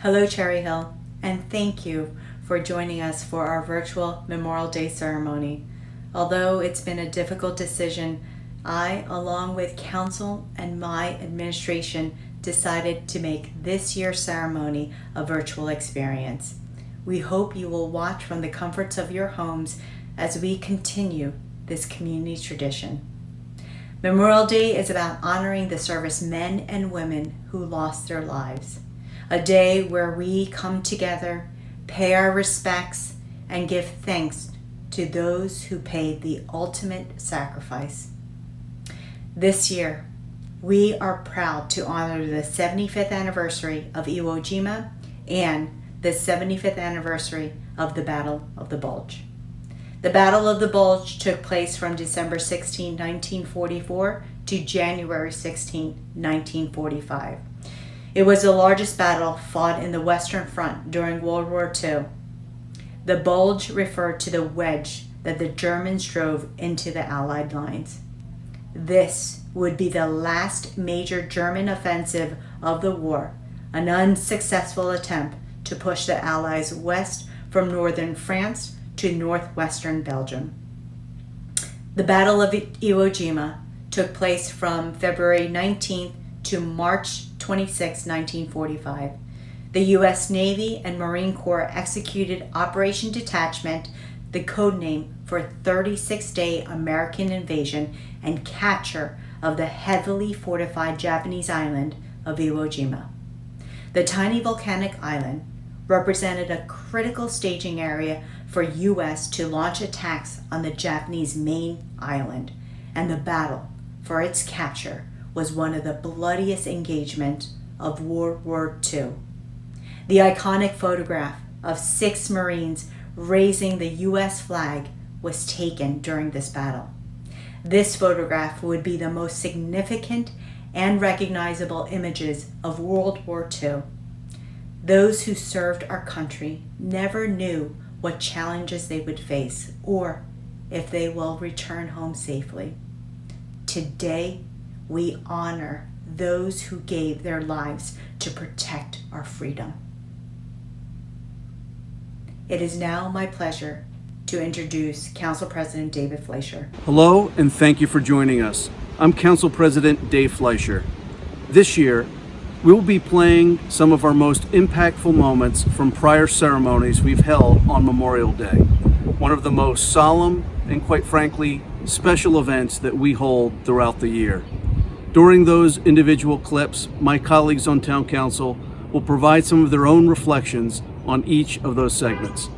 Hello, Cherry Hill, and thank you for joining us for our virtual Memorial Day ceremony. Although it's been a difficult decision, I, along with council and my administration, decided to make this year's ceremony a virtual experience. We hope you will watch from the comforts of your homes as we continue this community tradition. Memorial Day is about honoring the servicemen and women who lost their lives. A day where we come together, pay our respects, and give thanks to those who paid the ultimate sacrifice. This year, we are proud to honor the 75th anniversary of Iwo Jima and the 75th anniversary of the Battle of the Bulge. The Battle of the Bulge took place from December 16, 1944 to January 16, 1945. It was the largest battle fought in the Western Front during World War II. The bulge referred to the wedge that the Germans drove into the Allied lines. This would be the last major German offensive of the war, an unsuccessful attempt to push the Allies west from northern France to northwestern Belgium. The Battle of Iwo Jima took place from February 19th to March 26, 1945. The U.S. Navy and Marine Corps executed Operation Detachment, the code name for a 36-day American invasion and capture of the heavily fortified Japanese island of Iwo Jima. The tiny volcanic island represented a critical staging area for U.S. to launch attacks on the Japanese main island, and the battle for its capture was one of the bloodiest engagements of World War II. The iconic photograph of 6 Marines raising the U.S. flag was taken during this battle. This photograph would be the most significant and recognizable images of World War II. Those who served our country never knew what challenges they would face or if they will return home safely. Today, we honor those who gave their lives to protect our freedom. It is now my pleasure to introduce Council President David Fleischer. Hello, and thank you for joining us. I'm Council President Dave Fleischer. This year, we will be playing some of our most impactful moments from prior ceremonies we've held on Memorial Day, one of the most solemn and, quite frankly, special events that we hold throughout the year. During those individual clips, my colleagues on Town Council will provide some of their own reflections on each of those segments.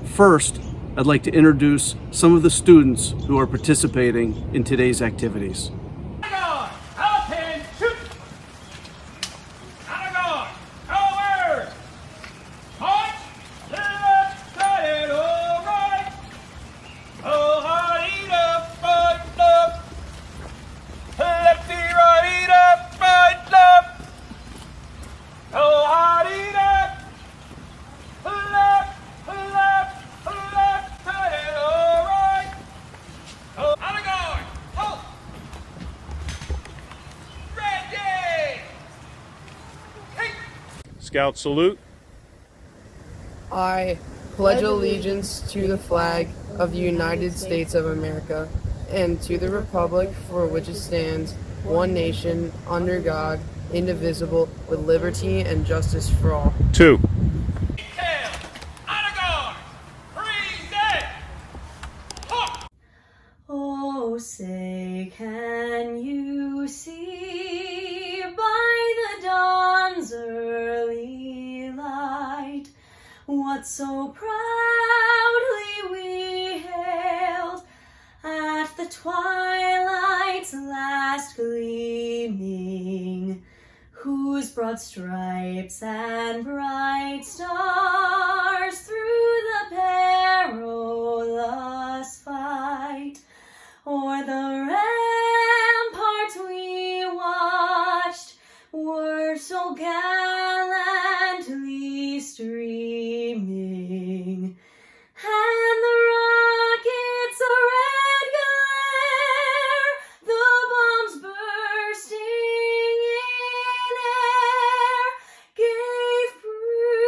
First, I'd like to introduce some of the students who are participating in today's activities. Scout salute. I pledge allegiance to the flag of the United States of America and to the republic for which it stands, one nation, under God, indivisible, with liberty and justice for all. 2. Oh, say, can you see by the dawn's early light what so proudly we hailed at the twilight's last gleaming, whose broad stripes and bright stars through the perilous fight o'er the ramparts we watched were so gallantly streaming, and the rockets' red glare, the bombs bursting in air, gave proof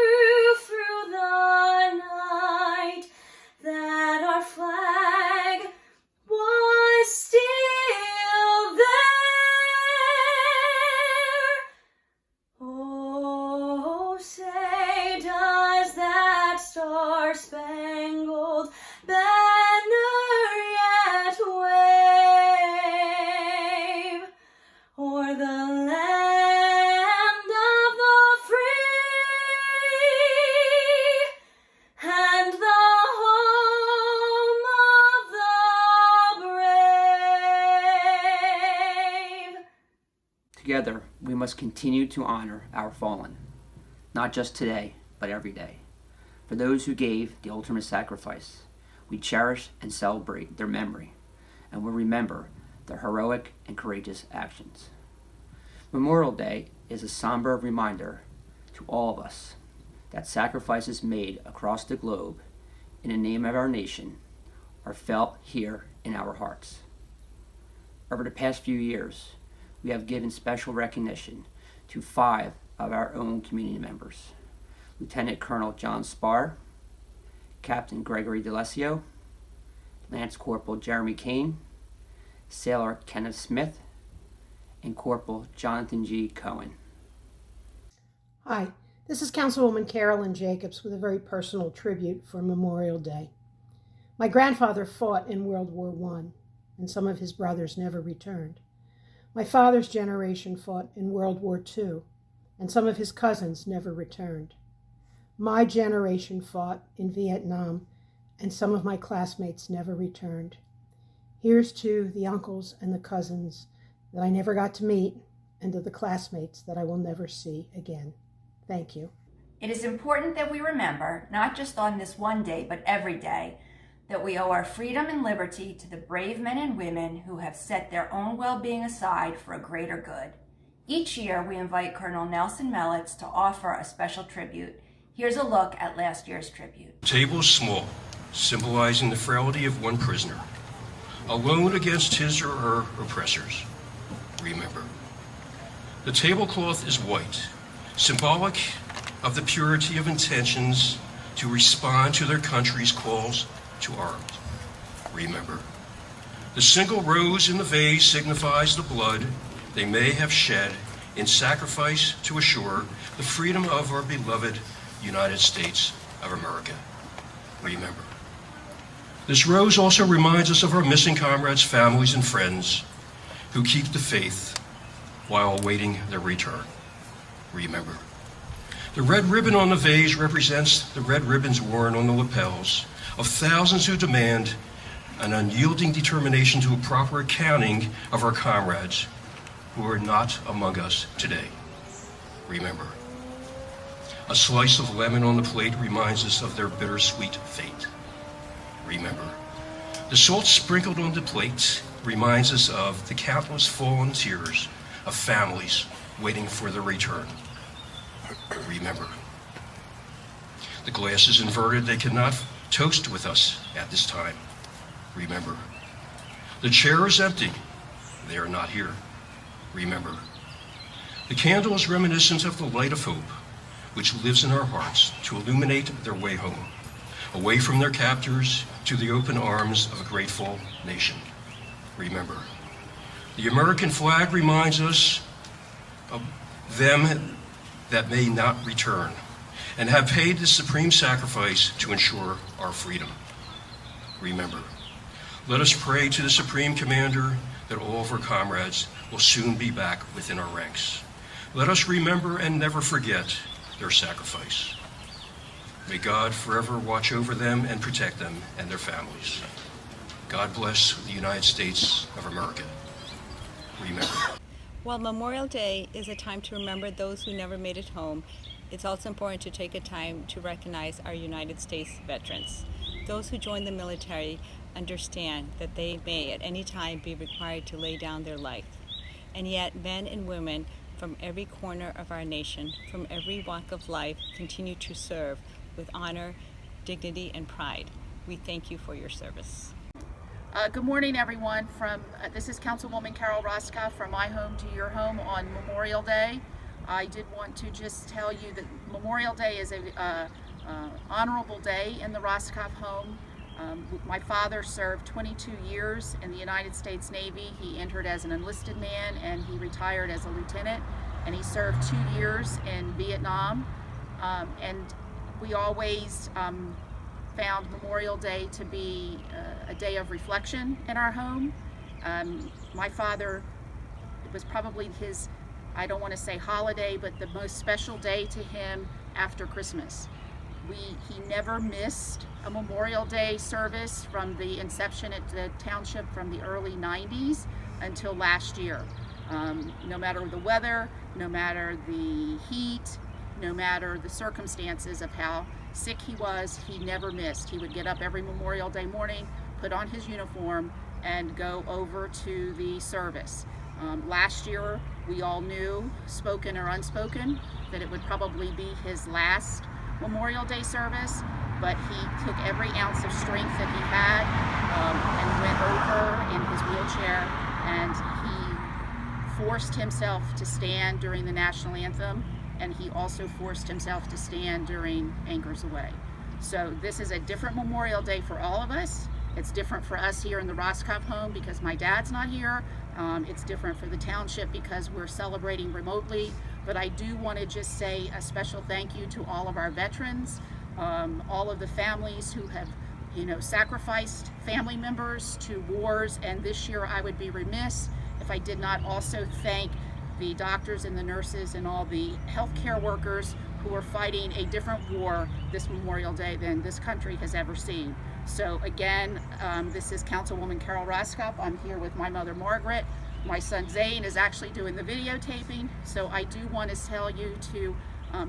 must continue to honor our fallen, not just today, but every day. For those who gave the ultimate sacrifice, we cherish and celebrate their memory, and will remember their heroic and courageous actions. Memorial Day is a somber reminder to all of us that sacrifices made across the globe in the name of our nation are felt here in our hearts. Over the past few years, we have given special recognition to 5 of our own community members: Lieutenant Colonel John Spar, Captain Gregory DeLessio, Lance Corporal Jeremy Kane, Sailor Kenneth Smith, and Corporal Jonathan G. Cohen. Hi, this is Councilwoman Carolyn Jacobs with a very personal tribute for Memorial Day. My grandfather fought in World War I, and some of his brothers never returned. My father's generation fought in World War II, and some of his cousins never returned. My generation fought in Vietnam, and some of my classmates never returned. Here's to the uncles and the cousins that I never got to meet, and to the classmates that I will never see again. Thank you. It is important that we remember, not just on this one day, but every day, that we owe our freedom and liberty to the brave men and women who have set their own well-being aside for a greater good. Each year, we invite Colonel Nelson Mellitz to offer a special tribute. Here's a look at last year's tribute. The table is small, symbolizing the frailty of one prisoner, alone against his or her oppressors. Remember. The tablecloth is white, symbolic of the purity of intentions to respond to their country's calls to arms. Remember. The single rose in the vase signifies the blood they may have shed in sacrifice to assure the freedom of our beloved United States of America. Remember. This rose also reminds us of our missing comrades' families and friends who keep the faith while awaiting their return. Remember. The red ribbon on the vase represents the red ribbons worn on the lapels of thousands who demand an unyielding determination to a proper accounting of our comrades who are not among us today. Remember. A slice of lemon on the plate reminds us of their bittersweet fate. Remember. The salt sprinkled on the plate reminds us of the countless fallen tears of families waiting for their return. Remember. The glass is inverted. They cannot toast with us at this time. Remember. The chair is empty. They are not here. Remember. The candle is reminiscent of the light of hope, which lives in our hearts to illuminate their way home, away from their captors to the open arms of a grateful nation. Remember. The American flag reminds us of them that may not return and have paid the supreme sacrifice to ensure our freedom. Remember. Let us pray to the Supreme Commander that all of our comrades will soon be back within our ranks. Let us remember and never forget their sacrifice. May God forever watch over them and protect them and their families. God bless the United States of America. Remember. While Memorial Day is a time to remember those who never made it home, it's also important to take a time to recognize our United States veterans. Those who join the military understand that they may at any time be required to lay down their life. And yet men and women from every corner of our nation, from every walk of life, continue to serve with honor, dignity, and pride. We thank you for your service. Good morning, everyone. This is Councilwoman Carol Roscoff from my home to your home on Memorial Day. I did want to just tell you that Memorial Day is a honorable day in the Roscoff home. My father served 22 years in the United States Navy. He entered as an enlisted man and he retired as a lieutenant, and he served 2 years in Vietnam. And we always found Memorial Day to be a day of reflection in our home. My father, it was probably his, I don't want to say holiday, but the most special day to him after Christmas. He never missed a Memorial Day service from the inception at the Township from the early 90s until last year. No matter the weather, no matter the heat, no matter the circumstances of how sick he was, he never missed. He would get up every Memorial Day morning, put on his uniform, and go over to the service. Last year, we all knew, spoken or unspoken, that it would probably be his last Memorial Day service, but he took every ounce of strength that he had and went over in his wheelchair, and he forced himself to stand during the national anthem, and he also forced himself to stand during Anchors Aweigh. So this is a different Memorial Day for all of us. It's different for us here in the Roscoff home because my dad's not here. It's different for the township because we're celebrating remotely. But I do want to just say a special thank you to all of our veterans, all of the families who have, sacrificed family members to wars. And this year I would be remiss if I did not also thank the doctors and the nurses and all the healthcare workers who are fighting a different war this Memorial Day than this country has ever seen. So again, this is Councilwoman Carol Roscoff. I'm here with my mother Margaret. My son Zane is actually doing the videotaping. So I do want to tell you to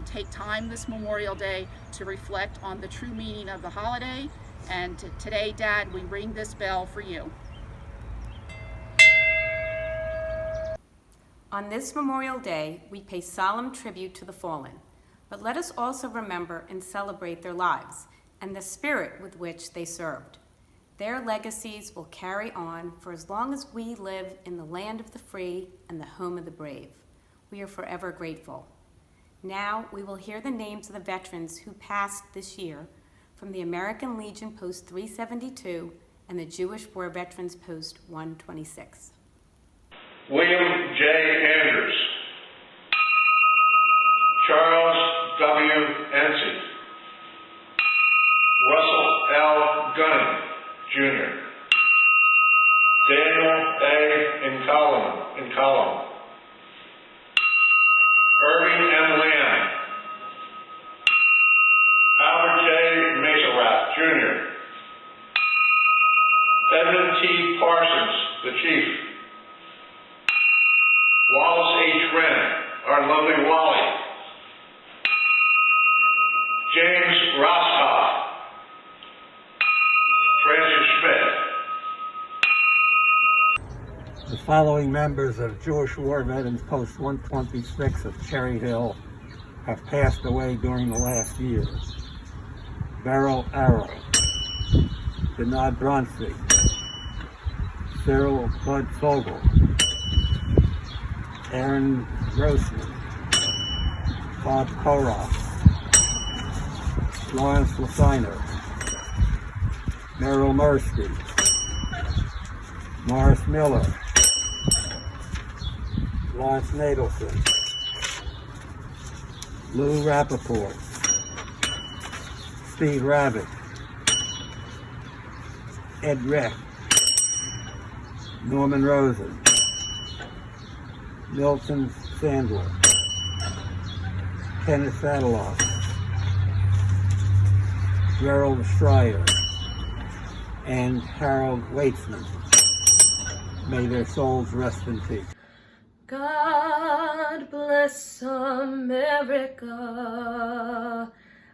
take time this Memorial Day to reflect on the true meaning of the holiday. And today, Dad, we ring this bell for you. On this Memorial Day, we pay solemn tribute to the fallen, but let us also remember and celebrate their lives and the spirit with which they served. Their legacies will carry on for as long as we live in the land of the free and the home of the brave. We are forever grateful. Now we will hear the names of the veterans who passed this year from the American Legion Post 372 and the Jewish War Veterans Post 126. William J. Andrews, Charles W. Ency, Russell L. Gunning, Jr., Daniel A. Incolum, Irving M. Lamb, Albert J. Meserath, Jr., Edmund T. Parsons, the Chief, Wallace H. Wren, our lovely Wally, James Roscoff, Francis Schmidt. The following members of Jewish War Veterans Post 126 of Cherry Hill have passed away during the last year. Beryl Arrow, Bernard Bronfey, Cyril Bud Fogel, Aaron Grossman, Bob Koroff, Lawrence Lefiner, Merrill Mursky, Morris Miller, Lawrence Nadelson, Lou Rappaport, Steve Rabbit, Ed Reck, Norman Rosen, Milton Sandler, Kenneth Fadiloff, Gerald Schreier, and Harold Waitsman. May their souls rest in peace. God bless America,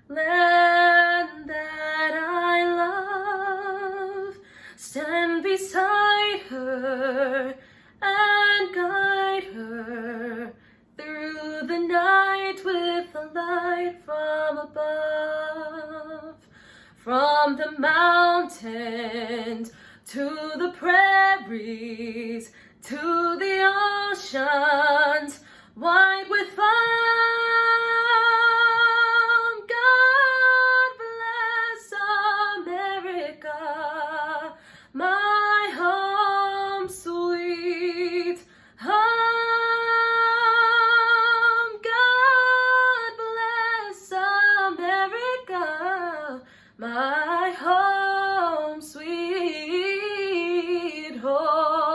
land that I love. Stand beside her and guide her through the night with a light from above. From the mountains to the prairies to the oceans wide with foam. God bless America, my home sweet home. God bless America, my home sweet home.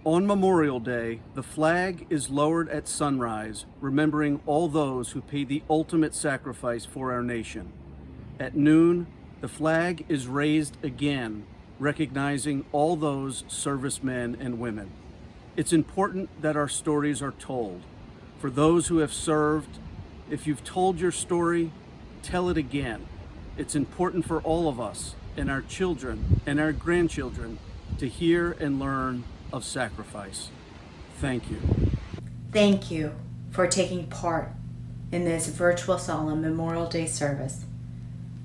On Memorial Day, the flag is lowered at sunrise, remembering all those who paid the ultimate sacrifice for our nation. At noon, the flag is raised again, recognizing all those servicemen and women. It's important that our stories are told. For those who have served, if you've told your story, tell it again. It's important for all of us and our children and our grandchildren to hear and learn of sacrifice. Thank you. Thank you for taking part in this virtual solemn Memorial Day service.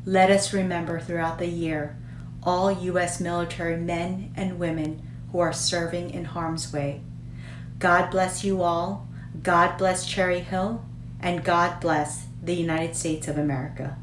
Let us remember throughout the year all U.S. military men and women who are serving in harm's way. God bless you all. God bless Cherry Hill. And God bless the United States of America.